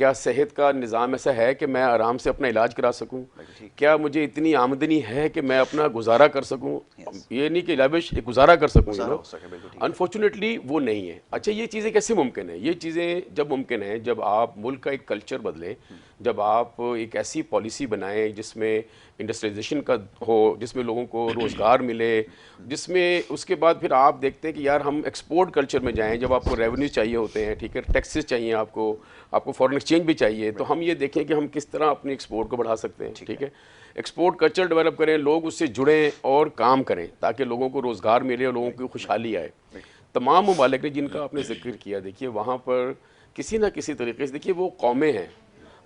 کیا صحت کا نظام ایسا ہے کہ میں آرام سے اپنا علاج کرا سکوں؟ کیا مجھے اتنی آمدنی ہے کہ میں اپنا گزارا کر سکوں؟ یہ نہیں کہ لابش گزارا کر سکوں، انفارچونیٹلی وہ نہیں ہے۔ اچھا یہ چیزیں کیسے ممکن ہیں؟ یہ چیزیں جب ممکن ہیں جب آپ ملک کا ایک کلچر بدلیں، جب آپ ایک ایسی پالیسی بنائیں جس میں انڈسٹریلائزیشن کا ہو، جس میں لوگوں کو روزگار ملے، جس میں اس کے بعد پھر آپ دیکھتے ہیں کہ یار ہم ایکسپورٹ کلچر میں جائیں، جب آپ کو ریونیو چاہیے ہوتے ہیں، ٹھیک ہے، ٹیکسز چاہیے آپ کو فارن ایکسچینج بھی چاہیے، تو ہم یہ دیکھیں کہ ہم کس طرح اپنی ایکسپورٹ کو بڑھا سکتے ہیں، ٹھیک ہے، ایکسپورٹ کلچر ڈیولپ کریں، لوگ اس سے جڑیں اور کام کریں تاکہ لوگوں کو روزگار ملے اور لوگوں کی خوشحالی آئے۔ تمام ممالک نے جن کا آپ نے ذکر کیا، دیکھیے وہاں پر کسی نہ کسی طریقے سے، دیکھیے وہ قومیں ہیں،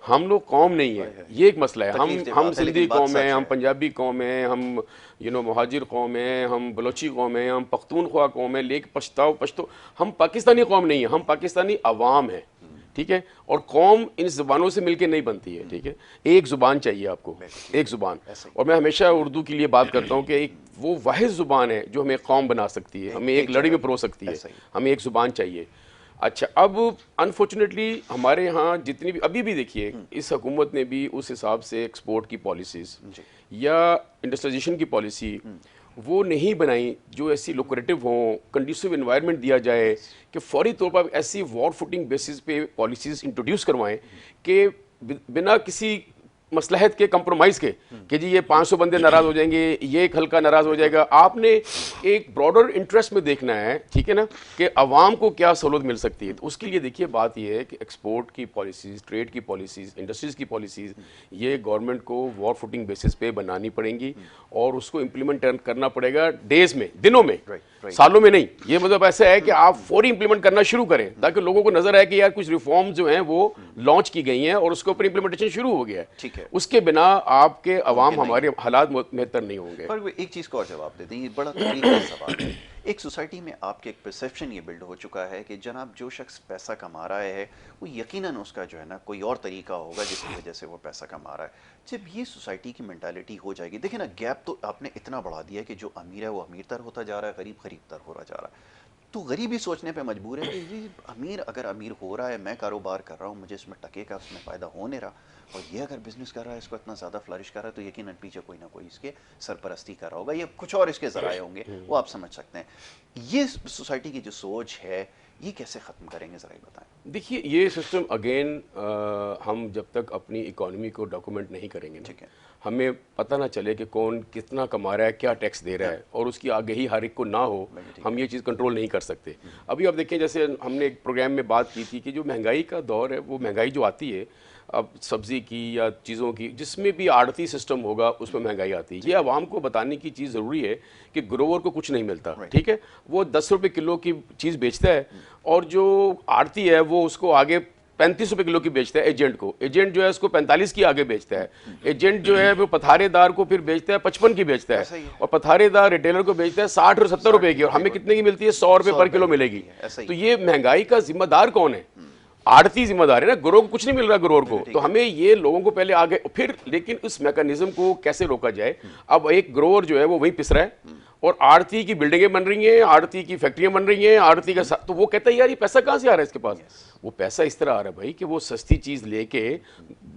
ہم لوگ قوم نہیں ہیں، یہ ایک مسئلہ ہے۔ ہم سندھی قوم ہیں، ہم پنجابی قوم ہیں، ہم مہاجر قوم ہیں، ہم بلوچی قوم ہیں، ہم پختونخوا قوم ہیں، لیکن پشتو ہم پاکستانی قوم نہیں ہیں، ہم پاکستانی عوام ہیں، ٹھیک ہے، اور قوم ان زبانوں سے مل کے نہیں بنتی ہے، ٹھیک ہے، ایک زبان چاہیے آپ کو، ایک زبان۔ اور میں ہمیشہ اردو کے لیے بات کرتا ہوں کہ ایک وہ واحد زبان ہے جو ہمیں قوم بنا سکتی ہے، ہمیں ایک لڑی میں پرو سکتی ہے، ہمیں ایک زبان چاہیے۔ اچھا اب انفارچونیٹلی ہمارے یہاں جتنی بھی ابھی بھی دیکھیے اس حکومت نے بھی اس حساب سے ایکسپورٹ کی پالیسیز یا انڈسٹریلائزیشن کی پالیسی وہ نہیں بنائیں جو ایسی لوکریٹو ہوں، کنڈیسیو انوائرمنٹ دیا جائے کہ فوری طور پر ایسی وار فوٹنگ بیسس پہ پالیسیز انٹروڈیوس کروائیں کہ بنا کسی مصلحت کے کمپرومائز کے کہ جی یہ 500 بندے ناراض ہو جائیں گے، یہ ایک حلقہ ناراض ہو جائے گا۔ آپ نے ایک براڈر انٹرسٹ میں دیکھنا ہے، ٹھیک ہے نا، کہ عوام کو کیا سہولت مل سکتی ہے۔ تو اس کے لیے دیکھیے بات یہ ہے کہ ایکسپورٹ کی پالیسیز، ٹریڈ کی پالیسیز، انڈسٹریز کی پالیسیز یہ گورنمنٹ کو وار فوٹنگ بیسس پہ بنانی پڑیں گی اور اس کو امپلیمنٹ کرنا پڑے گا ڈیز میں، دنوں میں، سالوں میں نہیں۔ یہ مطلب ایسا ہے کہ آپ فوری امپلیمنٹ کرنا شروع کریں تاکہ لوگوں کو نظر آئے کہ یار کچھ ریفارم جو ہیں وہ لانچ کی گئی ہیں اور اس کے اوپر امپلیمنٹیشن شروع ہو گیا ہے۔ اس کے بنا آپ کے عوام ہمارے حالات بہتر نہیں ہوں گے۔ پر ایک چیز کو اور جواب دے دیں، یہ بڑا طریقہ سوال ہے۔ ایک سوسائٹی میں آپ کے ایک پرسیپشن یہ بلڈ ہو چکا ہے کہ جناب جو شخص پیسہ کما رہا ہے وہ یقیناً اس کا جو ہے نا کوئی اور طریقہ ہوگا جس کی وجہ سے وہ پیسہ کما رہا ہے۔ جب یہ سوسائٹی کی مینٹالٹی ہو جائے گی، دیکھیں نا گیپ تو آپ نے اتنا بڑھا دیا ہے کہ جو امیر ہے وہ امیر تر ہوتا جا رہا ہے، غریب غریب تر ہوتا جا رہا ہے، تو غریب ہی سوچنے پہ مجبور ہے کہ یہ امیر اگر امیر ہو رہا ہے، میں کاروبار کر رہا ہوں، مجھے اس میں ٹکے کا اس میں فائدہ ہو نہیں رہا، اور یہ اگر بزنس کر رہا ہے، اس کو اتنا زیادہ فلرش کر رہا ہے، تو یقیناً پیچھے کوئی نہ کوئی اس کے سرپرستی کر رہا ہوگا یا کچھ اور اس کے ذرائع ہوں گے، وہ آپ سمجھ سکتے ہیں۔ یہ سوسائٹی کی جو سوچ ہے یہ کیسے ختم کریں گے، ذرا ہی بتائیں۔ دیکھیے یہ سسٹم اگین ہم جب تک اپنی اکانومی کو ڈاکومنٹ نہیں کریں گے نا، ہمیں پتہ نہ چلے کہ کون کتنا کما رہا ہے، کیا ٹیکس دے رہا ہے، اور اس کی آگہی ہر ایک کو نہ ہو، ہم یہ چیز کنٹرول نہیں کر سکتے۔ ابھی آپ دیکھیں جیسے ہم نے ایک پروگرام میں بات کی تھی کہ جو مہنگائی کا دور ہے، وہ مہنگائی جو آتی ہے اب سبزی کی یا چیزوں کی، جس میں بھی آڑتی سسٹم ہوگا اس میں مہنگائی آتی ہے۔ یہ عوام کو بتانے کی چیز ضروری ہے کہ گروور کو کچھ نہیں ملتا، ٹھیک ہے، وہ 10 روپے کلو کی چیز بیچتا ہے اور جو آڑتی ہے وہ اس کو آگے 35 روپے کلو کی بیچتا ہے ایجنٹ کو، ایجنٹ جو ہے اس کو 45 کی آگے بیچتا ہے، ایجنٹ جو ہے وہ پتھارے دار کو پھر بیچتا ہے 55 کی بیچتا ہے، اور پتھارے دار ریٹیلر کو بیچتا ہے 60 اور 70 روپے کی، اور ہمیں کتنے کی ملتی ہے؟ 100 روپے پر کلو ملے گی۔ تو یہ مہنگائی کا ذمہ دار کون ہے؟ آڑتی ذمہ دار ہے نا، گروہ کو کچھ نہیں مل رہا گروہ کو، تو ہمیں یہ لوگوں کو پہلے آگے پھر، لیکن اس میکانزم کو کیسے روکا جائے؟ اب ایک گروور جو ہے وہ وہیں پس رہا ہے اور آڑتی کی بلڈنگیں بن رہی ہیں، آڑتی کی فیکٹریاں بن رہی ہیں، آڑتی کا تو وہ کہتا ہے یار یہ پیسہ کہاں سے آ رہا ہے اس کے پاس؟ وہ پیسہ اس طرح آ رہا ہے بھائی کہ وہ سستی چیز لے کے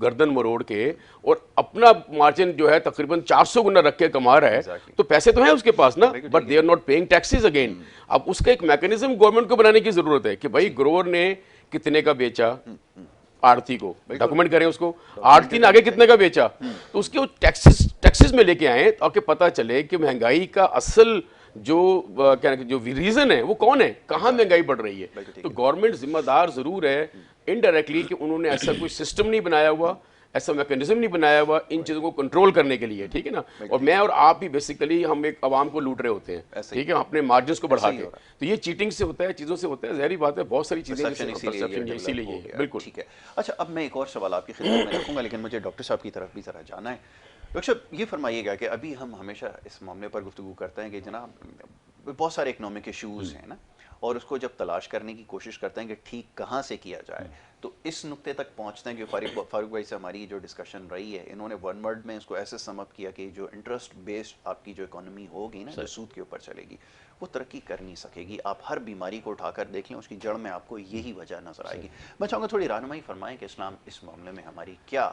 گردن مروڑ کے اور اپنا مارجن جو ہے تقریباً 400 گنا رکھ کے کما رہا ہے، تو پیسے تو ہیں اس کے پاس نا، but they are not paying taxes again. اب اس کا ایک میکانزم گورنمنٹ کو بنانے کی ضرورت ہے کہ بھائی گروور نے کتنے کا بیچا آڑتی کو، ڈاکومنٹ کریں اس کو، آڑتی نے آگے کتنے کا بیچا، تو اس کے ٹیکسز میں لے کے آئیں تاکہ پتہ چلے کہ مہنگائی کا اصل جو ریزن ہے وہ کون ہے، کہاں مہنگائی بڑھ رہی ہے۔ تو گورنمنٹ ذمہ دار ضرور ہے انڈائریکٹلی کہ انہوں نے ایسا کوئی سسٹم نہیں بنایا ہوا، ایسا میکانزم نہیں بنایا ہوا ان چیزوں کو کنٹرول کرنے کے لیے، ٹھیک ہے نا۔ اور میں اور آپ بھی بیسیکلی ہم ایک عوام کو لوٹ رہے ہوتے ہیں، ٹھیک ہے، اپنے مارجنس کو بڑھا کے، تو یہ چیٹنگ سے ہوتا ہے، چیزوں سے ہوتا ہے، ظاہری بات ہے، بہت ساری چیزیں اسی لیے بالکل ٹھیک ہے۔ اچھا اب میں ایک اور سوال آپ کی خدمت میں رکھوں گا، لیکن مجھے ڈاکٹر صاحب کی طرف بھی ذرا جانا ہے۔ ڈاکٹر صاحب یہ فرمائیے گا کہ ابھی ہم ہمیشہ اس معاملے پر گفتگو کرتے ہیں کہ جناب بہت سارے اکنامک ایشوز ہیں نا، اور اس کو جب تلاش کرنے کی کوشش کرتے ہیں کہ ٹھیک کہاں سے کیا جائے، تو اس نقطے تک پہنچتے ہیں کہ فاروق بھائی سے ہماری جو ڈسکشن رہی ہے، انہوں نے ون ورڈ میں اس کو ایسے سم اپ کیا کہ جو انٹرسٹ بیسڈ آپ کی جو اکانومی ہوگی نا، جو سود کے اوپر چلے گی، وہ ترقی کر نہیں سکے گی. آپ ہر بیماری کو اٹھا کر دیکھ لیں، اس کی جڑ میں آپ کو یہی وجہ نظر آئے گی. میں چاہوں گا تھوڑی رہنمائی فرمائیں کہ اسلام اس معاملے میں ہماری کیا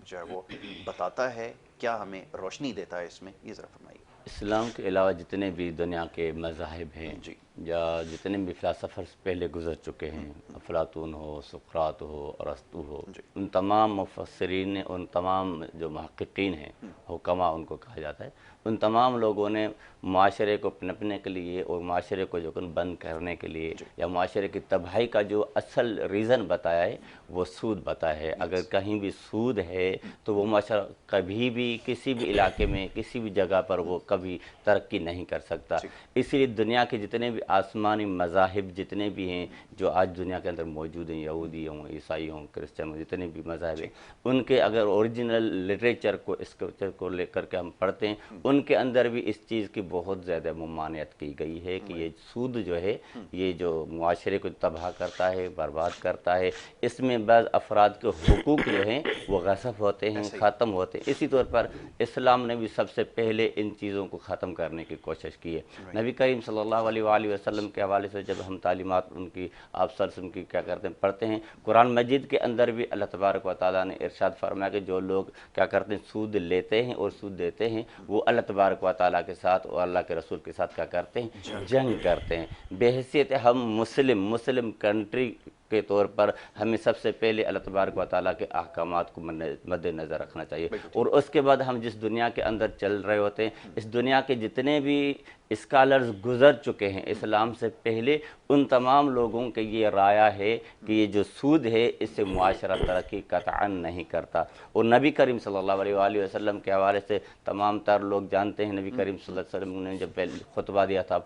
جو ہے وہ بتاتا ہے، کیا ہمیں روشنی دیتا ہے اس میں، یہ ذرا فرمائیے. اسلام کے علاوہ جتنے بھی دنیا کے مذاہب ہیں جی یا جتنے بھی فلاسفر پہلے گزر چکے ہیں، افلاطون ہو، سقراط ہو، ارسطو ہو، جی ان تمام مفسرین نے، ان تمام جو محققین ہیں، حکما ان کو کہا جاتا ہے، ان تمام لوگوں نے معاشرے کو پنپنے کے لیے اور معاشرے کو جو بند کرنے کے لیے یا معاشرے کی تباہی کا جو اصل ریزن بتایا ہے وہ سود بتایا ہے. اگر کہیں بھی سود ہے تو وہ معاشرہ کبھی بھی کسی بھی علاقے میں کسی بھی جگہ پر وہ کبھی ترقی نہیں کر سکتا. اسی لیے دنیا کے جتنے بھی آسمانی مذاہب جتنے بھی ہیں جو آج دنیا کے اندر موجود ہیں، یہودی ہوں، عیسائی ہوں، کرسچن ہوں، جتنے بھی مذاہب ہیں، ان کے اگر اوریجنل لٹریچر کو، اسکرپچر کو لے کر کے ہم پڑھتے ہیں، ان کے اندر بھی اس چیز کی بہت زیادہ ممانعت کی گئی ہے کہ یہ سود جو ہے یہ جو معاشرے کو تباہ کرتا ہے، برباد کرتا ہے. اس میں بعض افراد کے حقوق جو ہیں وہ غصب ہوتے ہیں، ختم ہوتے ہیں. اسی طور پر اسلام نے بھی سب سے پہلے ان چیزوں کو ختم کرنے کی کوشش کی ہے. نبی کریم صلی اللہ علیہ وآلہ وسلم کے حوالے سے جب ہم تعلیمات ان کی آپ صلی اللہ علیہ وسلم کی کیا کرتے ہیں پڑھتے ہیں، قرآن مجید کے اندر بھی اللہ تبارک و تعالیٰ نے ارشاد فرمایا کہ جو لوگ کیا کرتے ہیں سود لیتے ہیں اور سود دیتے ہیں، وہ اللہ تبارک و تعالیٰ کے ساتھ اور اللہ کے رسول کے ساتھ کیا کرتے ہیں، جنگ کرتے ہیں. بحیثیت ہم مسلم کنٹری کے طور پر ہمیں سب سے پہلے اللہ تبارک و تعالیٰ کے احکامات کو مد نظر رکھنا چاہیے. اور اس کے بعد ہم جس دنیا کے اندر چل رہے ہوتے ہیں، اس دنیا کے جتنے بھی اسکالرز گزر چکے ہیں اسلام سے پہلے، ان تمام لوگوں کے یہ رائے ہے کہ یہ جو سود ہے اس سے معاشرہ ترقی قطعاً نہیں کرتا. اور نبی کریم صلی اللہ علیہ وآلہ وسلم کے حوالے سے تمام تر لوگ جانتے ہیں، نبی کریم صلی اللہ علیہ وسلم نے جب پہلے خطبہ دیا تھا،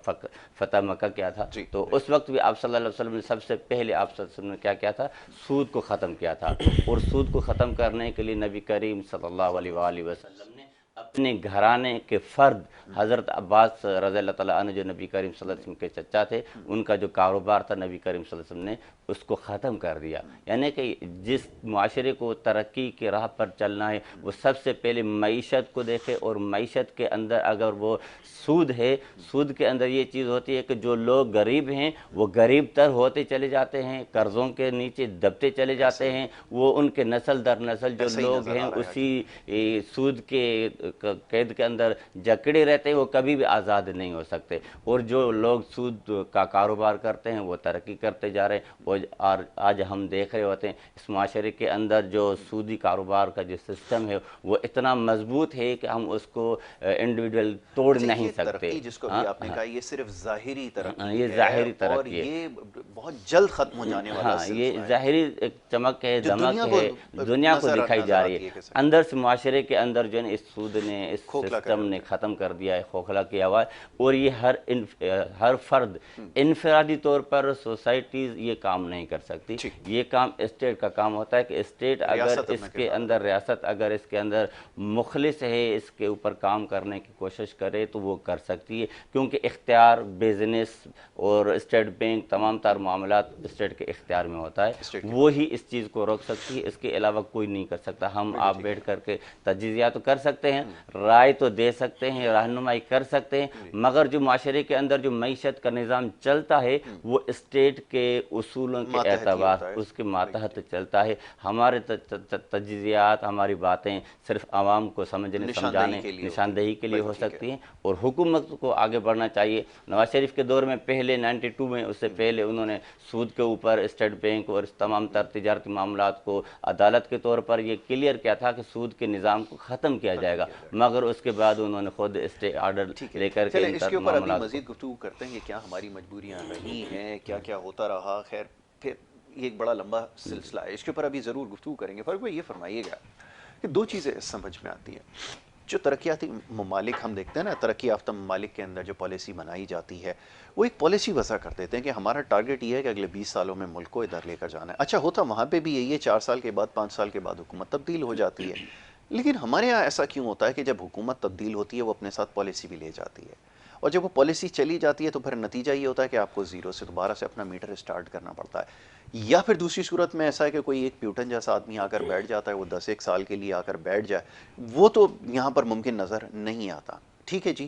فتح مکہ کیا تھا، تو اس وقت بھی آپ صلی اللہ علیہ وسلم نے سب سے پہلے آپ صلی اللہ علیہ وسلم نے کیا کیا تھا، سود کو ختم کیا تھا. اور سود کو ختم کرنے کے لیے نبی کریم صلی اللہ علیہ وآلہ وسلم نے اپنے گھرانے کے فرد حضرت عباس رضی اللہ تعالیٰ عنہ جو نبی کریم صلی اللہ علیہ وسلم کے چچا تھے، ان کا جو کاروبار تھا نبی کریم صلی اللہ علیہ وسلم نے اس کو ختم کر دیا. یعنی کہ جس معاشرے کو ترقی کی راہ پر چلنا ہے وہ سب سے پہلے معیشت کو دیکھے، اور معیشت کے اندر اگر وہ سود ہے، سود کے اندر یہ چیز ہوتی ہے کہ جو لوگ غریب ہیں وہ غریب تر ہوتے چلے جاتے ہیں، قرضوں کے نیچے دبتے چلے جاتے ہیں. وہ ان کے نسل در نسل جو لوگ ہیں اسی سود کے قید کے اندر جکڑے رہتے ہیں، وہ کبھی بھی آزاد نہیں ہو سکتے. اور جو لوگ سود کا کاروبار کرتے ہیں وہ ترقی کرتے جا رہے ہیں. اور آج ہم دیکھ رہے ہوتے ہیں اس معاشرے کے اندر جو سودی کاروبار کا جو سسٹم ہے وہ اتنا مضبوط ہے کہ ہم اس کو انڈیویڈول توڑ نہیں سکتے. جس کو بھی آپ نے کہا یہ صرف ظاہری ترقی یہ ظاہری ترقی ہے، اور یہ بہت جلد ختم ہو جانے والا ہاں یہ ظاہری ایک چمک ہے، دمک ہے، دنیا کو دکھائی جا رہی ہے. اندر سے معاشرے کے اندر جو ہے اس سود نے، اس سسٹم نے ختم کر دیا ہے، کھوکھلا کیا ہوا ہے. اور یہ ہر فرد انفرادی طور پر سوسائٹیز یہ کام نہیں کر سکتی. یہ کام اسٹیٹ کا کام ہوتا ہے کہ اسٹیٹ اگر اس کے اندر، ریاست اگر اس کے اندر مخلص ہے، اس کے اوپر کام کرنے کی کوشش کرے تو وہ کر سکتی ہے. کیونکہ اختیار بزنس اور اسٹیٹ بینک تمام تر معاملات اسٹیٹ کے اختیار میں ہوتا ہے، وہی اس چیز کو روک سکتی ہے. اس کے علاوہ کوئی نہیں کر سکتا. ہم آپ بیٹھ کر کے تجزیہ تو کر سکتے ہیں، رائے تو دے سکتے ہیں، رہنمائی کر سکتے ہیں، مگر جو معاشرے کے اندر جو معیشت کا نظام چلتا ہے وہ اسٹیٹ کے اصولوں کے اعتبار اس کے ماتحت چلتا ہے. ہمارے تجزیات، ہماری باتیں صرف عوام کو سمجھنے سمجھانے، نشاندہی کے لیے ہو سکتی ہیں. اور حکومت کو آگے بڑھنا چاہیے. نواز شریف کے دور میں پہلے 92 میں، اس سے پہلے انہوں نے سود کے اوپر اسٹیٹ بینک اور تمام تر تجارتی معاملات کو عدالت کے طور پر یہ کلیئر کیا تھا کہ سود کے نظام کو ختم کیا جائے گا، مگر اس کے بعد انہوں نے خود اسٹے آرڈر لے کر کے اس کے اوپر ابھی مزید گفتگو کرتے ہیں کہ کیا ہماری مجبوریاں رہی ہیں، کیا کیا ہوتا رہا. خیر پھر یہ ایک بڑا لمبا سلسلہ ہے، اس کے اوپر ابھی ضرور گفتگو کریں گے. فاروق بھائی یہ فرمائیے گا کہ دو چیزیں سمجھ میں آتی ہیں. جو ترقیاتی ممالک ہم دیکھتے ہیں نا، ترقی یافتہ ممالک کے اندر جو پالیسی بنائی جاتی ہے وہ ایک پالیسی وضع کر دیتے ہیں کہ ہمارا ٹارگٹ یہ ہے کہ اگلے 20 سالوں میں ملک کو ادھر لے کر جانا ہے. اچھا ہوتا وہاں پہ بھی یہی ہے، 4 سال کے بعد 5 سال کے بعد حکومت تبدیل ہو جاتی ہے. لیکن ہمارے یہاں ایسا کیوں ہوتا ہے کہ جب حکومت تبدیل ہوتی ہے وہ اپنے ساتھ پالیسی بھی لے جاتی ہے؟ اور جب وہ پالیسی چلی جاتی ہے تو پھر نتیجہ یہ ہوتا ہے کہ آپ کو زیرو سے دوبارہ سے اپنا میٹر اسٹارٹ کرنا پڑتا ہے. یا پھر دوسری صورت میں ایسا ہے کہ کوئی ایک پیوٹن جیسا آدمی آ کر بیٹھ جاتا ہے, وہ 10 سال کے لیے آ کر بیٹھ جائے, وہ تو یہاں پر ممکن نظر نہیں آتا. ٹھیک ہے جی,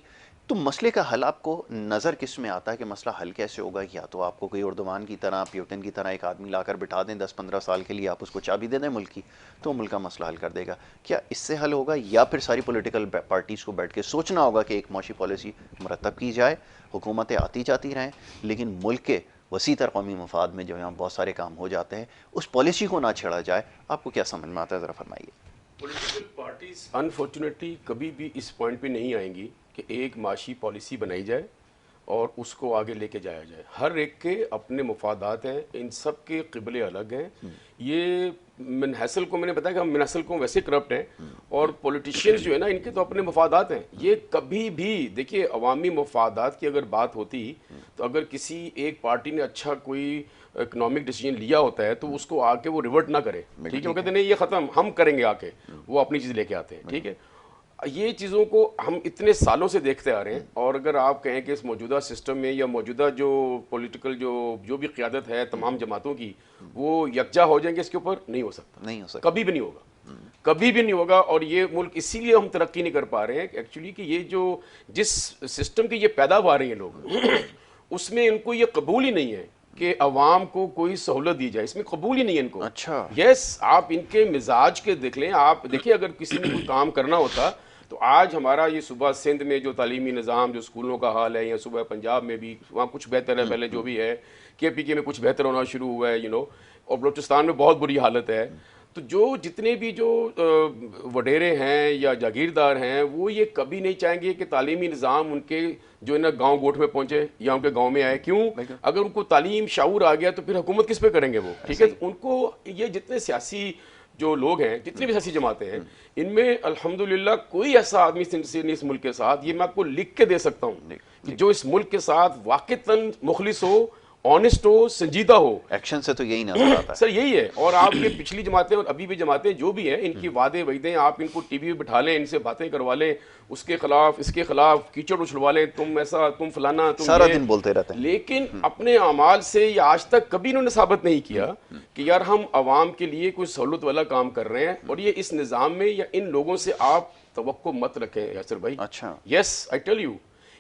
تو مسئلے کا حل آپ کو نظر کس میں آتا ہے کہ مسئلہ حل کیسے ہوگا؟ یا تو آپ کو کوئی اردوان کی طرح, پیوٹن کی طرح ایک آدمی لا کر بٹھا دیں 10-15 سال کے لیے, آپ اس کو چابی دے دیں ملک کی, تو ملک کا مسئلہ حل کر دے گا. کیا اس سے حل ہوگا؟ یا پھر ساری پولیٹیکل پارٹیز کو بیٹھ کے سوچنا ہوگا کہ ایک معاشی پالیسی مرتب کی جائے, حکومتیں آتی جاتی رہیں, لیکن ملک کے وسیع تر قومی مفاد میں جو یہاں بہت سارے کام ہو جاتے ہیں اس پالیسی کو نہ چھیڑا جائے. آپ کو کیا سمجھ میں آتا ہے, ذرا فرمائیے. پولیٹیکل پارٹیز انفارچونیٹلی کبھی بھی اس پوائنٹ پہ نہیں آئیں گی کہ ایک معاشی پالیسی بنائی جائے اور اس کو آگے لے کے جایا جائے. ہر ایک کے اپنے مفادات ہیں, ان سب کے قبلے الگ ہیں. یہ من حیثل کو میں نے بتایا کہ ہم من حیثل کو ویسے کرپٹ ہیں, اور پولیٹیشینز جو ہے نا ان کے تو اپنے مفادات ہیں. یہ کبھی بھی دیکھیے عوامی مفادات کی اگر بات ہوتی تو اگر کسی ایک پارٹی نے اچھا کوئی اکنامک ڈیسیجن لیا ہوتا ہے تو اس کو آ کے وہ ریورٹ نہ کرے. ٹھیک ہے, وہ کہتے ہیں نہیں یہ ختم, ہم کریں گے, آ کے وہ اپنی چیز لے کے آتے ہیں. ٹھیک ہے, یہ چیزوں کو ہم اتنے سالوں سے دیکھتے آ رہے ہیں. اور اگر آپ کہیں کہ اس موجودہ سسٹم میں یا موجودہ جو پولیٹیکل جو بھی قیادت ہے تمام جماعتوں کی, وہ یکجا ہو جائیں گے, اس کے اوپر نہیں ہو سکتا, نہیں ہو سکتا, کبھی بھی نہیں ہوگا, کبھی بھی نہیں ہوگا. اور یہ ملک اسی لیے ہم ترقی نہیں کر پا رہے ہیں ایکچولی کہ یہ جو جس سسٹم کی یہ پیداوار ہیں یہ لوگ, اس میں ان کو یہ قبول ہی نہیں ہے کہ عوام کو کوئی سہولت دی جائے, اس میں قبول ہی نہیں ہے ان کو. اچھا, یس, آپ ان کے مزاج کے دیکھ لیں. آپ دیکھیں اگر کسی نے کوئی کام کرنا ہوتا تو آج ہمارا یہ صوبہ سندھ میں جو تعلیمی نظام, جو اسکولوں کا حال ہے, یا صوبہ پنجاب میں بھی وہاں کچھ بہتر ہے پہلے جو بھی ہے, KPK میں کچھ بہتر ہونا شروع ہوا ہے, اور بلوچستان میں بہت بری حالت ہے. تو جو جتنے بھی جو وڈیرے ہیں یا جاگیردار ہیں, وہ یہ کبھی نہیں چاہیں گے کہ تعلیمی نظام ان کے جو ہے نا گاؤں گوٹھ میں پہنچے یا ان کے گاؤں میں آئے. کیوں؟ اگر ان کو تعلیم شعور آ گیا تو پھر حکومت کس پہ کریں گے وہ. ٹھیک ہے, ان کو یہ جتنے سیاسی جو لوگ ہیں, جتنی بھی سیاسی جماعتیں ہیں, ان میں الحمدللہ کوئی ایسا آدمی نہیں اس ملک کے ساتھ, یہ میں آپ کو لکھ کے دے سکتا ہوں, کہ جو اس ملک کے ساتھ واقعتاً مخلص ہو, آنےسٹ ہو, سنجیدہ ہو. ایکشن سے تو یہی نظر آتا ہے سر, یہی ہے. اور آپ کے پچھلی جماعتیں اور ابھی بھی جماعتیں جو بھی ہیں, ان کی وعدے وعدے آپ ان کو ٹی وی پہ بٹھا لیں, ان سے باتیں کروا لیں, اس کے خلاف اس کے خلاف کیچڑ اچھلوا لیں, تم ایسا, تم فلانا, تم سارا دن بولتے رہتے ہیں, لیکن اپنے اعمال سے یہ آج تک کبھی انہوں نے ثابت نہیں کیا کہ یار ہم عوام کے لیے کوئی سہولت والا کام کر رہے ہیں. اور یہ اس نظام میں یا ان لوگوں سے آپ توقع مت رکھیں یاسر بھائی. اچھا, یس, آئی ٹیل یو,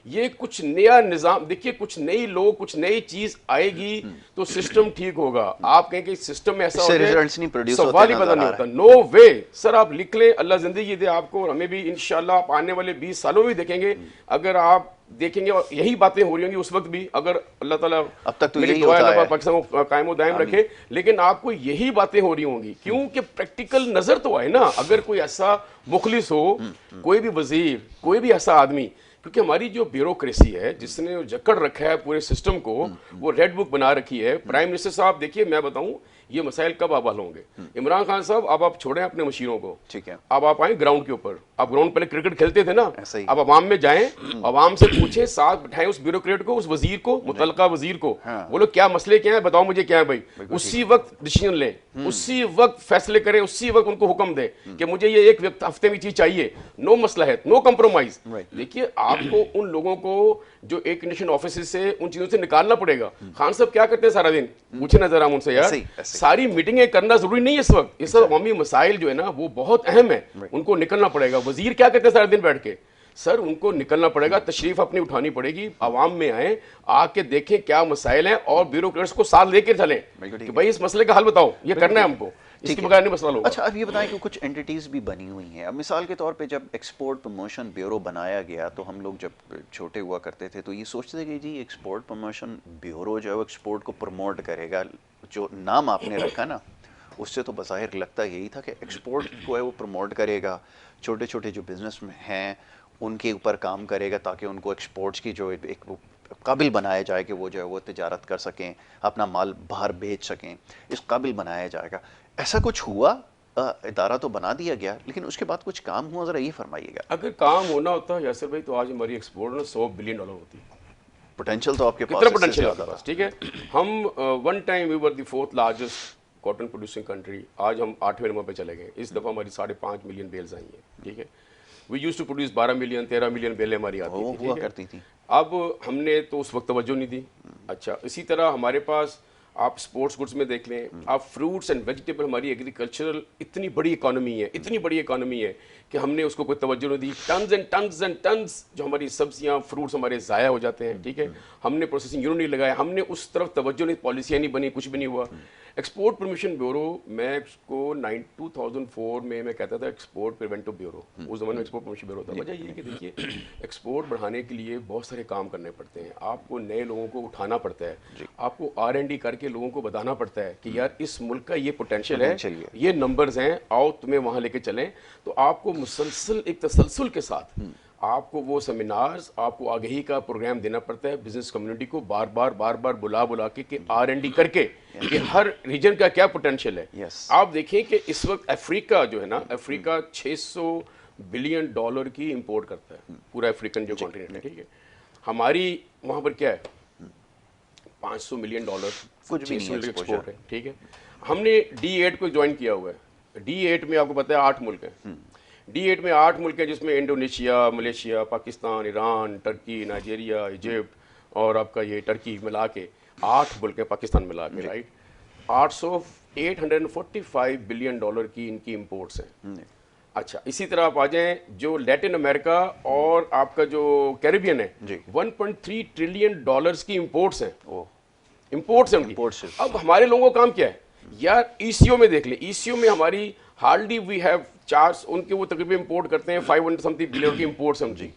یہ کچھ نیا نظام دیکھیے, کچھ نئی لوگ, کچھ نئی چیز آئے گی تو سسٹم ٹھیک ہوگا. آپ کہیں کہ سسٹم میں ایسا سوال ہی پتہ نہیں ہوتا. نو وے سر, آپ لکھ لیں, اللہ زندگی دے آپ کو, اور ہمیں بھی انشاءاللہ آپ آنے والے 20 سالوں میں دیکھیں گے. اگر آپ دیکھیں گے اور یہی باتیں ہو رہی ہوں گی اس وقت بھی, اگر اللہ تعالیٰ اب تک تو میری یہی دعا ہوتا ہے پاکستان کو قائم و دائم رکھے, لیکن آپ کو یہی باتیں ہو رہی ہوں گی. کیونکہ پریکٹیکل نظر تو آئے نا. اگر کوئی ایسا مخلص ہو, کوئی بھی وزیر, کوئی بھی ایسا آدمی, کیونکہ ہماری جو بیوروکریسی ہے جس نے جکڑ رکھا ہے پورے سسٹم کو, وہ ریڈ بک بنا رکھی ہے. پرائم منسٹر صاحب دیکھیے, میں بتاؤں یہ مسائل کب حل ہوں گے. عمران خان صاحب, اب آپ چھوڑیں اپنے مشیروں کو, ٹھیک ہے, اب آپ آئیں گراؤنڈ کے اوپر. آپ گراؤنڈ پہلے کرکٹ کھیلتے تھے نا, اب عوام میں جائیں, عوام سے پوچھیں, ساتھ بٹھائیں اس بیوروکریٹ کو, اس وزیر کو, متعلقہ وزیر کو, بولو کیا مسئلے کیا ہیں, بتاؤ مجھے کیا ہے بھائی. اسی وقت ڈیسیژن لیں, اسی وقت فیصلے کریں, اسی وقت ان کو حکم دیں کہ مجھے یہ ایک ہفتے میں چیز چاہیے. نو مصلحت, نو کمپرومائز. دیکھیے آپ کو ان لوگوں کو جو ایک نیشن آفیسز سے ان چیزوں سے نکالنا پڑے گا. خان صاحب کیا کرتے ہیں سارا دن, پوچھیں نظر ہم ان سے یار. ساری میٹنگیں کرنا ضروری نہیں ہے اس وقت, اس وقت عوامی مسائل جو ہے نا وہ بہت اہم ہے, ان کو نکلنا پڑے گا. وزیر کیا کرتے ہیں سارا دن بیٹھ کے, سر ان کو نکلنا پڑے گا, تشریف اپنی اٹھانی پڑے گی, عوام میں آئیں, آ کے دیکھیں کیا مسائل ہیں, اور بیوروکریٹس کو ساتھ لے کے چلیں کہ بھائی اس مسئلے کا حل بتاؤ, یہ کرنا ہے ہم کو, اس کے بغیر نہیں مسئلہ ہوگا. اچھا, اب یہ بتائیں کہ کچھ انٹیٹیز بھی بنی ہوئی ہیں. اب مثال کے طور پہ جب ایکسپورٹ پروموشن بیورو بنایا گیا تو ہم لوگ جب چھوٹے ہوا کرتے تھے تو یہ سوچتے تھے کہ جی ایکسپورٹ پروموشن بیورو جو ہے وہ ایکسپورٹ کو پروموٹ کرے گا. جو نام آپ نے رکھا نا, اس سے تو بظاہر لگتا یہی تھا کہ ایکسپورٹ کو ہے وہ پروموٹ کرے گا, چھوٹے چھوٹے جو بزنس میں ہیں ان کے اوپر کام کرے گا تاکہ ان کو ایکسپورٹس کی جو ایک قابل بنایا جائے کہ وہ جو ہے وہ تجارت کر سکیں, اپنا مال باہر بیچ سکیں, اس قابل بنایا جائے گا. ایسا کچھ ہوا؟ ادارہ تو بنا دیا گیا, لیکن اس کے بعد کچھ کام ہوا؟ ذرا یہ فرمائیے گا. اگر کام ہونا ہوتا یاسر بھائی تو آج ہماری ایکسپورٹ نا $100 بلین ہوتی. پوٹینشیل تو آپ کے پاس کتنا پوٹینشیل آپ کے پاس, ٹھیک ہے. ہم one time we were the 4th largest cotton producing country, آج ہم 8ویں نمبر پہ چلے گئے. اس دفعہ ہماری 5.5 ملین بیلز آئی ہیں. ٹھیک ہے, we use to produce 12 million 13 million بیلیں ہماری آتی تھی. اب ہم نے تو اس وقت توجہ نہیں دی. اچھا اسی طرح ہمارے پاس آپ اسپورٹس گڈس میں دیکھ لیں, آپ فروٹس اینڈ ویجیٹیبل, ہماری ایگریکلچرل اتنی بڑی اکانومی ہے کہ ہم نے اس کو کوئی توجہ نہیں دی. Tons and tons and tons جو ہماری سبزیاں فروٹس ہمارے ضائع ہو جاتے ہیں, ٹھیک ہے, ہم نے پروسیسنگ یونٹ نہیں لگایا, ہم نے اس طرف توجہ نہیں, پالیسیاں نہیں بنی, کچھ بھی نہیں ہوا. ایکسپورٹ پرمیشن بیورو, میں اس کو 2004 میں کہتا تھا ایکسپورٹ پریونٹو بیورو, اس زمانے میں ایکسپورٹ پرمیشن بیورو تھا. وجہ یہ کہ دیکھیے ایکسپورٹ بڑھانے کے لیے بہت سارے کام کرنے پڑتے ہیں, آپ کو نئے لوگوں کو اٹھانا پڑتا ہے, آپ کو R&D کر کے لوگوں کو بتانا پڑتا ہے کہ یار اس ملک کا یہ پوٹینشیل ہے, یہ نمبرز ہیں, آؤ تمہیں وہاں لے کے چلیں. تو آپ کو مسلسل ایک تسلسل کے ساتھ آپ کو وہ سیمینارز, آپ کو آگہی کا پروگرام دینا پڑتا ہے بزنس کمیونٹی کو, بار بار بلا کے کہ R&D کر کے کہ ہر ریجن کا کیا پوٹینشیل ہے. آپ دیکھیں کہ اس وقت افریقہ جو ہے نا, افریقہ $600 بلین کی امپورٹ کرتا ہے, پورا افریقن جو کانٹیننٹ ہے, ٹھیک ہے. ہماری وہاں پر کیا ہے $500 ملین, ایکسپورٹ ہے, ٹھیک ہے. ہم نے D8 کو جوائن کیا ہوا ہے. D8 میں آپ کو پتہ ہے 8 ملک ہیں. D8 میں 8 ملک ہیں جس میں Indonesia, Malaysia, Pakistan, Iran, Turkey, Nigeria, Egypt اور آپ کا یہ ٹرکی ملا کے 8 ملک ہیں, پاکستان ملا کے, رائٹ. $845 بلین کی ان کی امپورٹس ہیں. اچھا اسی طرح آپ آ جائیں جو لیٹن امریکہ اور آپ کا جو کیریبین ہے, $1.3 ٹریلین کی امپورٹس ہیں, امپورٹس ہیں ان کی. اب ہمارے لوگوں کا کام کیا ہے یار, ECO میں دیکھ لیں, ECO میں ہماری ہارڈلی وی ہیو چارج, ان کے وہ تقریباً امپورٹ کرتے ہیں 500 سم تھنگ بلین کی امپورٹس ہیں جی.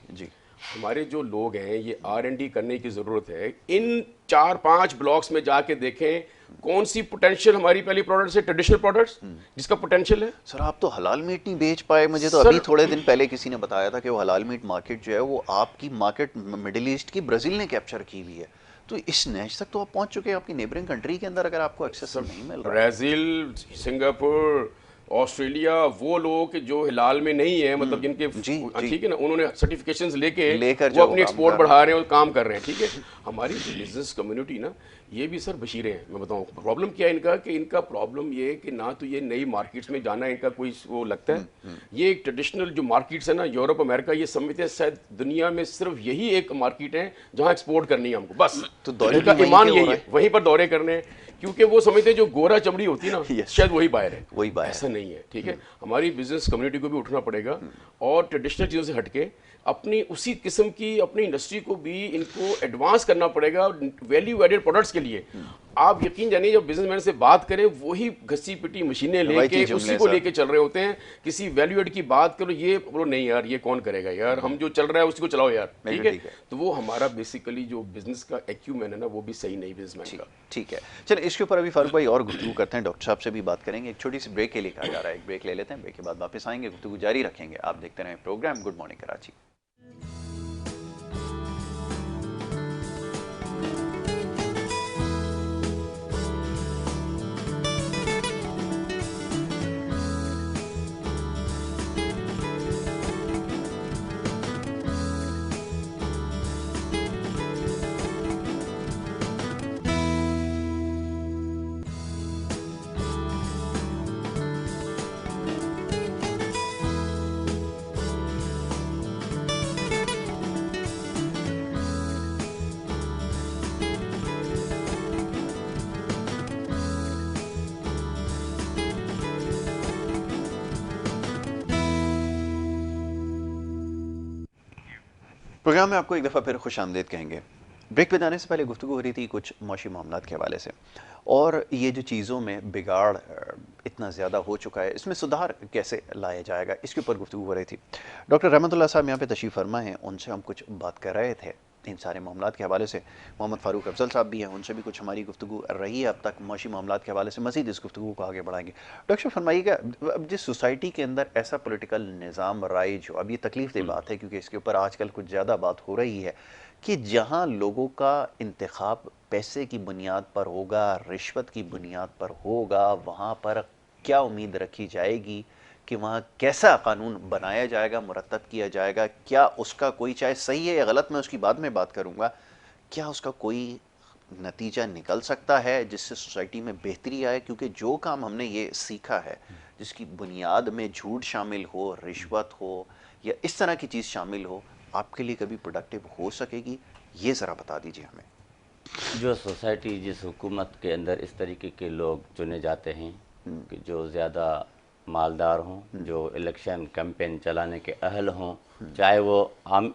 ہمارے جو لوگ ہیں یہ R&D کرنے کی ضرورت ہے. ان 4-5 بلاکس میں جا کے دیکھیں کون سی پوٹینشیل ہماری پہلی پروڈکٹس ہے, ٹریڈیشنل پروڈکٹس جس کا پوٹینشیل ہے. سر آپ تو حلال میٹ نہیں بیچ پائے, مجھے تو ابھی تھوڑے دن پہلے کسی نے بتایا تھا کہ وہ حلال میٹ مارکیٹ جو ہے وہ آپ کی مارکیٹ مڈل ایسٹ کی برازیل نے کیپچر کی ہوئی ہے. تو اس نیچ تک تو آپ پہنچ چکے ہیں آپ کی نیبرنگ کنٹری کے اندر, اگر آپ کو ایکسیس نہیں مل رہا. برازیل, سنگاپور, آسٹریلیا, وہ لوگ جو حلال میں نہیں ہے, مطلب جن کے ٹھیک ہے نا, انہوں نے سرٹیفکیشنز لے کے وہ اپنی ایکسپورٹ بڑھا رہے ہیں اور کام کر رہے ہیں, ٹھیک ہے. ہماری بزنس کمیونٹی نا یہ بھی سر بشیرے ہیں. میں بتاؤں پرابلم کیا ہے ان کا, کہ ان کا پرابلم یہ ہے کہ نہ تو یہ نئی مارکیٹس میں جانا ان کا کوئی وہ لگتا ہے. یہ ایک ٹریڈیشنل جو مارکیٹس ہیں نا, یورپ, امریکہ, یہ سمجھتے ہیں شاید دنیا میں صرف یہی ایک مارکیٹ ہے جہاں ایکسپورٹ کرنی ہے ہم کو, بس. تو ان کا ایمان یہی ہے, وہیں پر دورے کرنے ہیں, کیونکہ وہ سمجھتے ہیں جو گورا چمڑی ہوتی ہے نا شاید وہی باہر ہے, وہی باہر. ایسا نہیں ہے, ٹھیک ہے. ہماری بزنس کمیونٹی کو بھی اٹھنا پڑے گا اور ٹریڈیشنل چیزوں سے ہٹ کے اپنی اسی قسم کی اپنی انڈسٹری کو بھی ان کو ایڈوانس کرنا پڑے گا ویلیو ایڈیڈ پروڈکٹس کے لیے. آپ یقین جانیے جب بزنس مین سے بات کریں وہی گھسی پٹی مشینیں لے کے اسی کو لے کے چل رہے ہوتے ہیں. کسی ویلیو ایڈ کی بات کرو, یہ بولو نہیں یار یہ کون کرے گا یار, ہم جو چل رہا ہے اسی کو چلاؤ یار, ٹھیک ہے. تو وہ ہمارا بیسیکلی جو بزنس کا ایکیومین ہے نا وہ بھی صحیح نہیں بزنس مین کا. ٹھیک ہے, چلیں اس کے اوپر ابھی فاروق بھائی اور گفتگو کرتے ہیں, ڈاکٹر صاحب سے بھی بات کریں گے. ایک چھوٹی سی بریک کے لیے کہا جا رہا ہے, ایک بریک لے لیتے ہیں, بریک کے بعد واپس آئیں گے, گفتگو جاری رکھیں گے. آپ دیکھتے رہیں programme good morning Karachi. Programme میں آپ کو ایک دفعہ پھر خوش آمدید کہیں گے. بریک پہ جانے سے پہلے گفتگو ہو رہی تھی کچھ معاشی معاملات کے حوالے سے, اور یہ جو چیزوں میں بگاڑ اتنا زیادہ ہو چکا ہے, اس میں سدھار کیسے لایا جائے گا, اس کے اوپر گفتگو ہو رہی تھی. ڈاکٹر رحمت اللہ صاحب یہاں پہ تشریف فرما ہیں, ان سے ہم کچھ بات کر رہے تھے ان سارے معاملات کے حوالے سے. محمد فاروق افضل صاحب بھی ہیں, ان سے بھی کچھ ہماری گفتگو رہی ہے اب تک معاشی معاملات کے حوالے سے. مزید اس گفتگو کو آگے بڑھائیں گے. ڈاکٹر فرمائیے گا, اب جس سوسائٹی کے اندر ایسا پولیٹیکل نظام رائج ہو, اب یہ تکلیف دہ بات ہے کیونکہ اس کے اوپر آج کل کچھ زیادہ بات ہو رہی ہے, کہ جہاں لوگوں کا انتخاب پیسے کی بنیاد پر ہوگا, رشوت کی بنیاد پر ہوگا, وہاں پر کیا امید رکھی جائے گی کہ وہاں کیسا قانون بنایا جائے گا, مرتب کیا جائے گا, کیا اس کا کوئی, چاہے صحیح ہے یا غلط میں اس کی بعد میں بات کروں گا, کیا اس کا کوئی نتیجہ نکل سکتا ہے جس سے سوسائٹی میں بہتری آئے؟ کیونکہ جو کام ہم نے یہ سیکھا ہے جس کی بنیاد میں جھوٹ شامل ہو, رشوت ہو یا اس طرح کی چیز شامل ہو, آپ کے لیے کبھی پروڈکٹیو ہو سکے گی؟ یہ ذرا بتا دیجیے ہمیں. جو سوسائٹی جس حکومت کے اندر اس طریقے کے لوگ چنے جاتے ہیں کہ جو زیادہ مالدار ہوں, جو الیکشن کیمپین چلانے کے اہل ہوں, چاہے وہ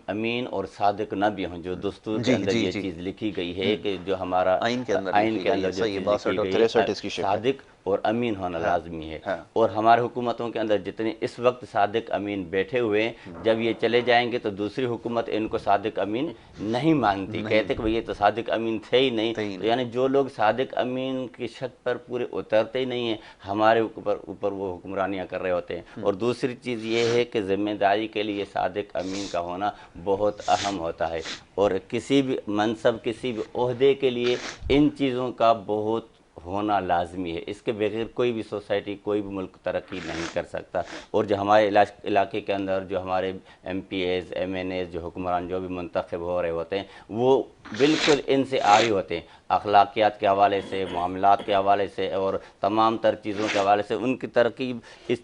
امین اور صادق نہ بھی ہوں, جو دستور کے اندر یہ چیز لکھی گئی ہے کہ جو ہمارا آئین کے اندر جو چیز لکھی گئی ہے صادق اور امین ہونا لازمی ہے. اور ہمارے حکومتوں کے اندر جتنے اس وقت صادق امین بیٹھے ہوئے ہیں, جب یہ چلے جائیں گے تو دوسری حکومت ان کو صادق امین نہیں مانتی, کہتے کہ یہ تو صادق امین تھے ہی نہیں. یعنی جو لوگ صادق امین کی شک پر پورے اترتے ہی نہیں ہیں, ہمارے اوپر وہ حکمرانیاں کر رہے ہوتے ہیں. اور دوسری چیز یہ ہے کہ ذمہ داری کے لیے صادق امین کا ہونا بہت اہم ہوتا ہے, اور کسی بھی منصب کسی بھی عہدے کے لیے ان چیزوں کا بہت ہونا لازمی ہے. اس کے بغیر کوئی بھی سوسائٹی کوئی بھی ملک ترقی نہیں کر سکتا. اور جو ہمارے علاقے کے اندر جو ہمارے M P As M N As جو حکمران جو بھی منتخب ہو رہے ہوتے ہیں وہ بالکل ان سے آری ہوتے ہیں, اخلاقیات کے حوالے سے, معاملات کے حوالے سے اور تمام تر چیزوں کے حوالے سے. ان کی ترکیب اس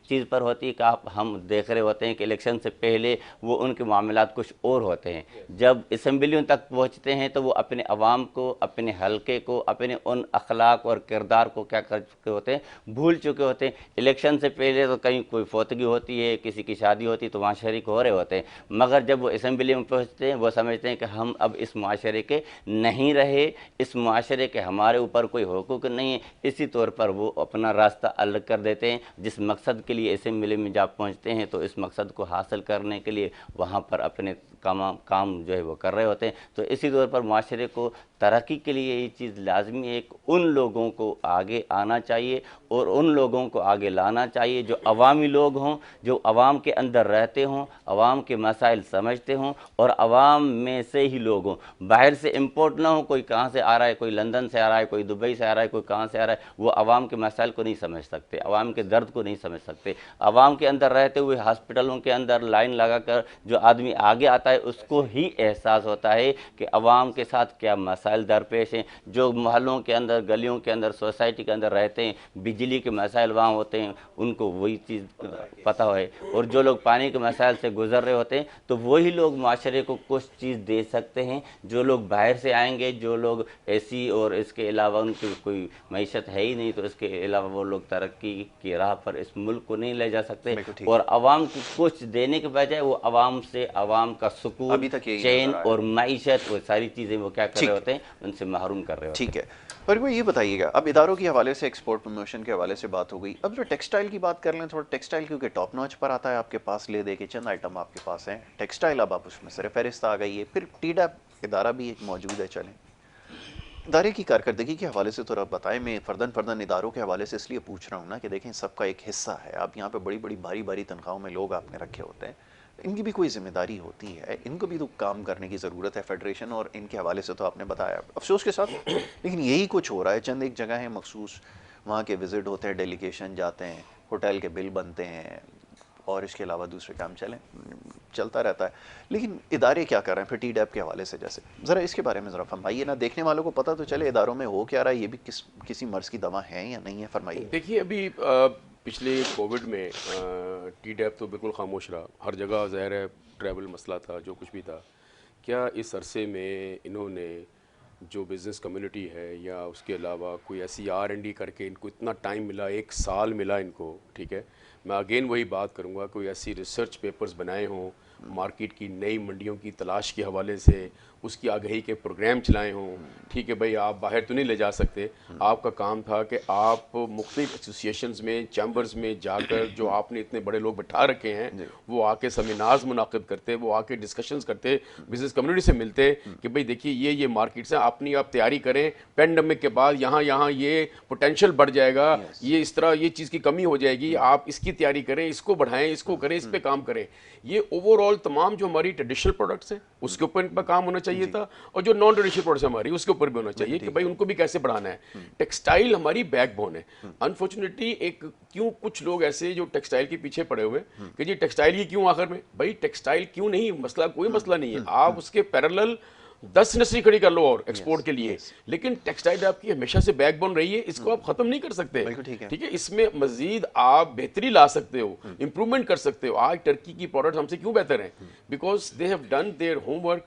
چیز پر ہوتی ہے کہ ہم دیکھ رہے ہوتے ہیں کہ الیکشن سے پہلے وہ ان کے معاملات کچھ اور ہوتے ہیں, جب اسمبلیوں تک پہنچتے ہیں تو وہ اپنے عوام کو, اپنے حلقے کو, اپنے ان اخلاق اور کردار کو کیا کر چکے ہوتے ہیں, بھول چکے ہوتے ہیں. الیکشن سے پہلے تو کہیں کوئی فوتگی ہوتی ہے, کسی کی شادی ہوتی ہے تو وہاں شریک ہو رہے ہوتے ہیں, مگر جب وہ اسمبلی میں پہنچتے ہیں وہ سمجھتے ہیں کہ ہم اب اس معاشرے کے نہیں رہے, اس معاشرے کے ہمارے اوپر کوئی حقوق نہیں ہے. اسی طور پر وہ اپنا راستہ الگ کر دیتے ہیں. جس مقصد کے لیے اسمبلی میں جب پہنچتے ہیں تو اس مقصد کو حاصل کرنے کے لیے وہاں پر اپنے کام جو ہے وہ کر رہے ہوتے ہیں. تو اسی طور پر معاشرے کو ترقی کے لیے یہ چیز لازمی ہے کہ ان لوگوں کو آگے آنا چاہیے اور ان لوگوں کو آگے لانا چاہیے جو عوامی لوگ ہوں, جو عوام کے اندر رہتے ہوں, عوام کے مسائل سمجھتے ہوں اور عوام میں سے ہی لوگ ہوں. باہر سے امپورٹ نہ ہو, کوئی کہاں سے آ رہا ہے, کوئی لندن سے آ رہا ہے, کوئی دبئی سے آ رہا ہے, کوئی کہاں سے آ رہا ہے, وہ عوام کے مسائل کو نہیں سمجھ سکتے, عوام کے درد کو نہیں سمجھ سکتے. عوام کے اندر رہتے ہوئے ہاسپٹلوں کے اندر لائن لگا کر جو آدمی آگے آتا ہے اس کو ہی احساس ہوتا ہے کہ عوام کے ساتھ کیا مسائل درپیش ہیں. جو محلوں کے اندر, گلیوں کے اندر, سوسائٹی کے اندر رہتے ہیں, بجلی کے مسائل وہاں ہوتے ہیں, ان کو وہی چیز پتہ ہے. اور جو لوگ پانی کے مسائل سے گزر رہے ہوتے ہیں تو وہی لوگ معاشرے کو کچھ چیز دے سکتے ہیں. جو لوگ باہر سے آئیں گے, جو لوگ ایسی اور اس کے علاوہ ان کی کوئی معیشت ہے ہی نہیں, تو اس کے علاوہ وہ لوگ ترقی کی راہ پر اس ملک کو نہیں لے جا سکتے. اور عوام کو کچھ دینے کے بجائے وہ عوام سے عوام کا سکون, چین اور معیشت, وہ ساری چیزیں وہ کیا کر رہے ہوتے ہیں, ان سے محروم کر رہے ہوتے ہیں. ٹھیک ہے, پر وہ یہ بتائیے گا, اب اداروں کے حوالے سے ایکسپورٹ پروموشن کے حوالے سے بات ہو گئی, اب جو ٹیکسٹائل کی بات کر لیں تھوڑا. ٹیکسٹائل کیونکہ ٹاپ نوچ پر آتا ہے آپ کے پاس, لے دے کے چند آئٹم آپ کے پاس ہیں ٹیکسٹائل, اب آپ اس میں سر فہرست آ گئی ہے. پھر ٹی ڈیپ ادارہ بھی ایک موجود ہے. چلیں ادارے کی کارکردگی کے حوالے سے تھوڑا بتائیں. میں فردن اداروں کے حوالے سے اس لیے پوچھ رہا ہوں نا کہ دیکھیں سب کا ایک حصہ ہے. آپ یہاں پہ بڑی بڑی بھاری تنخواہوں میں لوگ آپ نے رکھے ہوتے ہیں, ان کی بھی کوئی ذمہ داری ہوتی ہے, ان کو بھی تو کام کرنے کی ضرورت ہے. فیڈریشن اور ان کے حوالے سے تو آپ نے بتایا, افسوس کے ساتھ لیکن یہی کچھ ہو رہا ہے. چند ایک جگہ ہیں مخصوص, وہاں کے وزٹ ہوتے ہیں, ڈیلیگیشن جاتے ہیں, ہوٹل کے بل بنتے ہیں, اور اس کے علاوہ دوسرے کام چلتا رہتا ہے. لیکن ادارے کیا کر رہے ہیں پھر ٹی ڈیپ کے حوالے سے, جیسے ذرا اس کے بارے میں ذرا فرمائیے نا, دیکھنے والوں کو پتہ تو چلے اداروں میں ہو کیا رہا ہے, یہ بھی کسی مرض کی دوا ہے یا نہیں ہے. فرمائیے. دیکھیے ابھی پچھلے کووڈ میں ٹی ڈیپ تو بالکل خاموش رہا, ہر جگہ ظاہر ہے ٹریول مسئلہ تھا, جو کچھ بھی تھا. کیا اس عرصے میں انہوں نے جو بزنس کمیونٹی ہے یا اس کے علاوہ کوئی ایسی R&D کر کے, ان کو اتنا ٹائم ملا, 1 سال ملا ان کو, ٹھیک ہے, میں اگین وہی بات کروں گا, کوئی ایسی ریسرچ پیپرز بنائے ہوں, مارکیٹ کی نئی منڈیوں کی تلاش کے حوالے سے اس کی آگہی کے پروگرام چلائے ہوں. ٹھیک ہے بھائی, آپ باہر تو نہیں لے جا سکتے, آپ کا کام تھا کہ آپ مختلف ایسوسیشنز میں, چیمبرز میں جا کر جو آپ نے اتنے بڑے لوگ بٹھا رکھے ہیں وہ آ کے سیمینارز منعقد کرتے, وہ آ کے ڈسکشنز کرتے, بزنس کمیونٹی سے ملتے کہ بھئی دیکھیے یہ مارکیٹس ہیں, اپنی آپ تیاری کریں, پینڈیمک کے بعد یہاں یہ پوٹینشیل بڑھ جائے گا, یہ اس طرح یہ چیز کی کمی ہو جائے گی, آپ اس کی تیاری کریں, اس کو بڑھائیں, اس کو کریں, اس پہ کام کریں. یہ اوور آل تمام جو ہماری ٹریڈیشنل پروڈکٹس ہیں اس کے اوپر ان پر کام ہونا چاہیے تھا, اور جو نان ٹریڈیشنل پروڈکٹس ہماری اس کے اوپر بھی ہونا چاہیے کہ بھائی ان کو بھی کیسے بڑھانا ہے. ٹیکسٹائل ہماری بیک بون ہے. انفارچونیٹلی کیوں کچھ لوگ ایسے جو ٹیکسٹائل کے پیچھے پڑے ہوئے کہ جی ٹیکسٹائل ہی کیوں, آخر میں بھائی ٹیکسٹائل کیوں نہیں, مسئلہ کوئی مسئلہ نہیں ہے, آپ اس کے پیرالل 10 انڈسٹری کھڑی کر لو اور ایکسپورٹ کے لیے, لیکن ٹیکسٹائل آپ کی ہمیشہ سے بیک بون رہی ہے, اس کو آپ ختم نہیں کر سکتے. ٹھیک ہے, اس میں مزید آپ بہتری لا سکتے ہو, امپروومنٹ کر سکتے ہو. آج ٹرکی کی پروڈکٹس ہم سے کیوں بہتر ہیں, because they have done their homework,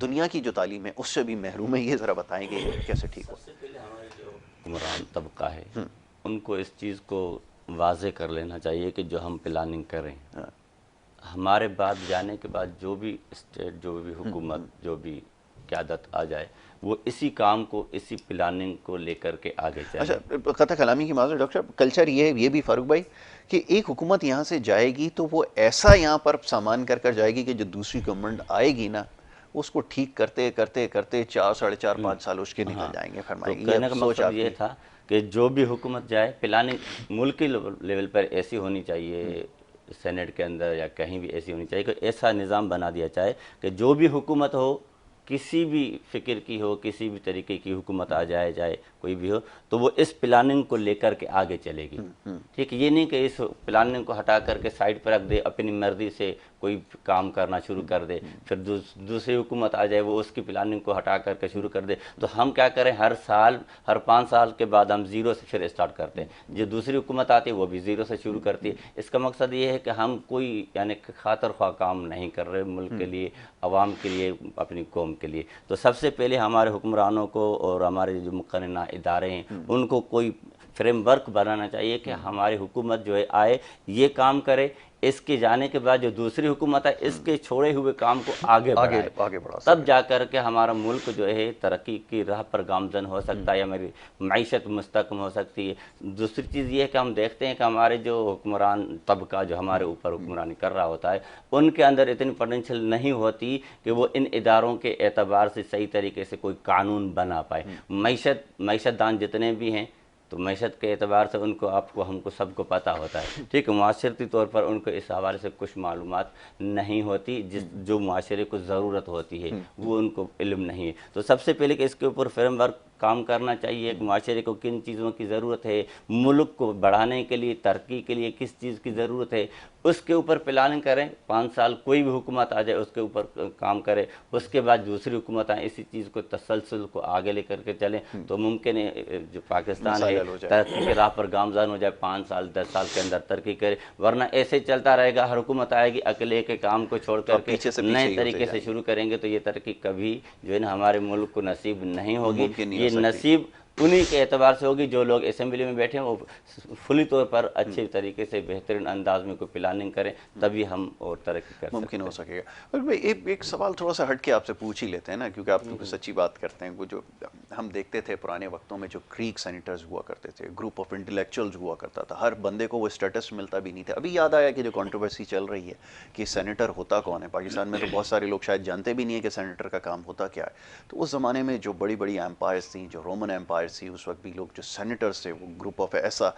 دنیا کی جو تعلیم ہے اس سے بھی محروم ہے، یہ ذرا بتائیں گے کیسے ٹھیک ہو؟ سب سے پہلے ہمارے جو حکمران طبقہ ہے ان کو اس چیز کو واضح کر لینا چاہیے کہ جو ہم پلاننگ کریں، ہمارے بعد جانے کے بعد جو بھی اسٹیٹ، جو بھی حکومت، جو بھی قیادت آ جائے وہ اسی کام کو، اسی پلاننگ کو لے کر کے آگے چلے۔ اچھا، قطع کلامی کی معذرت ڈاکٹر صاحب، کلچر یہ بھی فاروق بھائی کہ ایک حکومت یہاں سے جائے گی تو وہ ایسا یہاں پر سامان کر کر جائے گی کہ جو دوسری گورنمنٹ آئے گی نا اس کو ٹھیک کرتے کرتے کرتے 4 ساڑھے 4 5 سال اس کے نکل جائیں گے، تو فرمائیں گے کہنے کا یہ سوچ مقصد آپ یہ کی؟ تھا کہ جو بھی حکومت جائے پلاننگ ملکی لیول پر ایسی ہونی چاہیے، سینٹ کے اندر یا کہیں بھی ایسی ہونی چاہیے کہ ایسا نظام بنا دیا جائے کہ جو بھی حکومت ہو، کسی بھی فکر کی ہو، کسی بھی طریقے کی حکومت آ جائے کوئی بھی ہو، تو وہ اس پلاننگ کو لے کر کے آگے چلے گی۔ ٹھیک، یہ نہیں کہ اس پلاننگ کو ہٹا کر کے سائڈ پر رکھ دے، اپنی مرضی سے کوئی کام کرنا شروع کر دے، پھر دوسری حکومت آ جائے وہ اس کی پلاننگ کو ہٹا کر کے شروع کر دے، تو ہم کیا کریں، ہر سال، ہر 5 سال کے بعد ہم زیرو سے پھر اسٹارٹ کرتے ہیں۔ جو دوسری حکومت آتی ہے وہ بھی زیرو سے شروع کرتی ہے۔ اس کا مقصد یہ ہے کہ ہم کوئی یعنی خاطر خواہ کام نہیں کر رہے ملک کے لیے، عوام کے لیے، اپنی قوم کے لیے۔ تو سب سے پہلے ہمارے حکمرانوں کو اور ہمارے جو مقننہ ادارے ہیں ان کو کوئی فریم ورک بنانا چاہیے کہ ہماری حکومت جو ہے آئے، یہ کام کرے، اس کے جانے کے بعد جو دوسری حکومت ہے اس کے چھوڑے ہوئے کام کو آگے بڑھائے، تب جا کر کے ہمارا ملک جو ہے ترقی کی راہ پر گامزن ہو سکتا ہے، ہماری معیشت مستحکم ہو سکتی ہے۔ دوسری چیز یہ ہے کہ ہم دیکھتے ہیں کہ ہمارے جو حکمران طبقہ جو ہمارے اوپر حکمرانی کر رہا ہوتا ہے ان کے اندر اتنی پوٹینشیل نہیں ہوتی کہ وہ ان اداروں کے اعتبار سے صحیح طریقے سے کوئی قانون بنا پائے۔ معیشت دان جتنے بھی ہیں تو معیشت کے اعتبار سے ان کو، آپ کو، ہم کو، سب کو پتہ ہوتا ہے، ٹھیک ہے، معاشرتی طور پر ان کو اس حوالے سے کچھ معلومات نہیں ہوتی، جو معاشرے کو ضرورت ہوتی ہے وہ ان کو علم نہیں ہے۔ تو سب سے پہلے کہ اس کے اوپر فریم ورک کام کرنا چاہیے کہ معاشرے کو کن چیزوں کی ضرورت ہے، ملک کو بڑھانے کے لیے، ترقی کے لیے کس چیز کی ضرورت ہے، اس کے اوپر پلاننگ کریں۔ 5 سال کوئی بھی حکومت آ جائے اس کے اوپر کام کرے، اس کے بعد دوسری حکومت آئیں، اسی چیز کو تسلسل کو آگے لے کر کے چلیں، تو ممکن ہے جو پاکستان ہے ترقی کے راہ پر گامزن ہو جائے، 5 سال 10 سال کے اندر ترقی کرے۔ ورنہ ایسے چلتا رہے گا، ہر حکومت آئے گی اکیلے کے کام کو چھوڑ کر کے نئے طریقے سے شروع کریں گے تو یہ ترقی کبھی جو ہے نا ہمارے ملک کو نصیب نہیں ہوگی۔ یہ نصیب انہی کے اعتبار سے ہوگی جو لوگ اسمبلی میں بیٹھے ہیں، وہ فلی طور پر اچھے طریقے سے بہترین انداز میں کوئی پلاننگ کریں، تبھی ہم اور ترقی کر سکتے ہیں، ممکن ہو سکے گا۔ اور ایک سوال تھوڑا سا ہٹ کے آپ سے پوچھ ہی لیتے ہیں نا، کیونکہ آپ سچی بات کرتے ہیں۔ وہ جو ہم دیکھتے تھے پرانے وقتوں میں جو کریک سینیٹرز ہوا کرتے تھے، گروپ آف انٹلیکچوئلز ہوا کرتا تھا، ہر بندے کو وہ اسٹیٹس ملتا بھی نہیں تھا۔ ابھی یاد آیا کہ جو کنٹروورسی چل رہی ہے کہ سینیٹر ہوتا کون ہے، پاکستان میں تو بہت سارے لوگ شاید جانتے بھی نہیں ہیں کہ سینیٹر کا کام ہوتا کیا ہے۔ تو اس زمانے میں جو بڑی بڑی ایمپائرز تھیں، جو رومن ایمپائرز تھی، اس وقت بھی لوگ جو سینیٹرز تھے وہ گروپ آف ایسا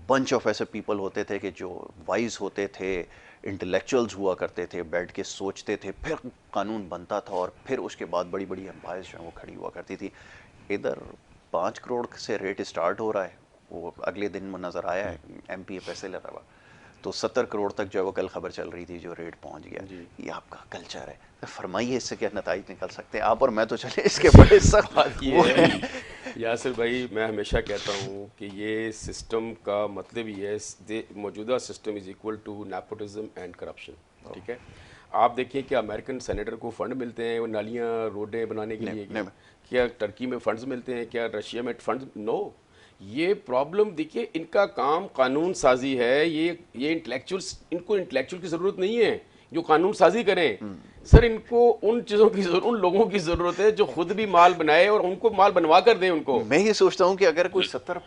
بنچ آف ایسے پیپل ہوتے تھے کہ جو وائز ہوتے تھے، انٹلیکچوئلز ہوا کرتے تھے، بیٹھ کے سوچتے تھے، پھر قانون بنتا تھا اور پھر اس کے بعد بڑی بڑی امپائرز جو ہیں وہ کھڑی ہوا کرتی تھی۔ ادھر 5 کروڑ سے ریٹ اسٹارٹ ہو رہا ہے، وہ اگلے دن میں نظر آیا ہے ایم پی اے پیسے لے رہا ہوا، تو 70 کروڑ تک جو ہے وہ کل خبر چل رہی تھی جو ریٹ پہنچ گیا۔ یہ آپ کا کلچر ہے، فرمائیے اس سے کیا نتائج نکل سکتے ہیں؟ آپ اور میں تو چلے اس کے بڑے سخت بات یہ ہے یاسر بھائی، میں ہمیشہ کہتا ہوں کہ یہ سسٹم کا مطلب یہ ہے، موجودہ system is equal to nepotism and corruption, ٹھیک ہے۔ آپ دیکھیں کہ امریکن سینیٹر کو فنڈ ملتے ہیں وہ نالیاں روڈیں بنانے کے لیے، کیا ٹرکی میں فنڈز ملتے ہیں، کیا رشیا میں فنڈز؟ نو۔ یہ پرابلم دیکھیے، ان کا کام قانون سازی ہے، یہ انٹلیکچوئلس، ان کو انٹلیکچوئل کی ضرورت نہیں ہے جو قانون سازی کریں۔ سر ان کو ان چیزوں کی ضرورت، ان لوگوں کی ضرورت ہے جو خود بھی مال بنائے اور ان کو مال بنوا کر دیں ان کو۔ میں یہ سوچتا ہوں کہ اگر کوئی 70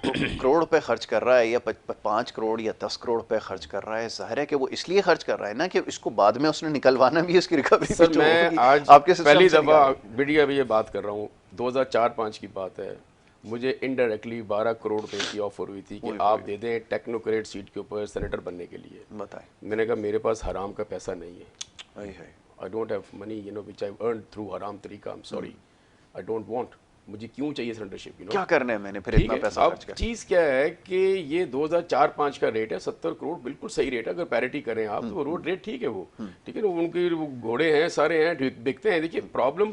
کروڑ پہ خرچ کر رہا ہے یا 5 کروڑ یا 10 کروڑ پہ خرچ کر رہا ہے، ظاہر ہے کہ وہ اس لیے خرچ کر رہا ہے نا کہ اس کو بعد میں اس نے نکلوانا بھی، اس کی ریکوری بھی تو ہوگی۔ سر میں آج پہلی دفعہ میڈیا میں یہ بات کر رہا ہوں، 2004-05 کی بات ہے، مجھے انڈائریکٹلی 12 کروڑ روپے کی آفر ہوئی تھی کہ آپ دے دیں ٹیکنوکریٹ سیٹ کے اوپر سینیٹر بننے کے لیے۔ بتائیں، میں نے کہا میرے پاس حرام کا پیسہ نہیں ہے، ہے I don't have money, which I've earned through haram طریقہ. I'm sorry, I don't want. مجھے کیوں چاہیے سینیٹرشپ؟ کیا کرنا ہے میں نے پھر اتنا پیسہ خرچ کر؟ اب چیز کیا ہے کہ یہ 2004-05 کا ریٹ ہے، 70 کروڑ بالکل صحیح ریٹ ہے، اگر پیرٹی کریں آپ تو روڈ ریٹ ٹھیک ہے، وہ ٹھیک ہے نا، ان کے گھوڑے ہیں، سارے ہیں، بکتے ہیں۔ دیکھیے پرابلم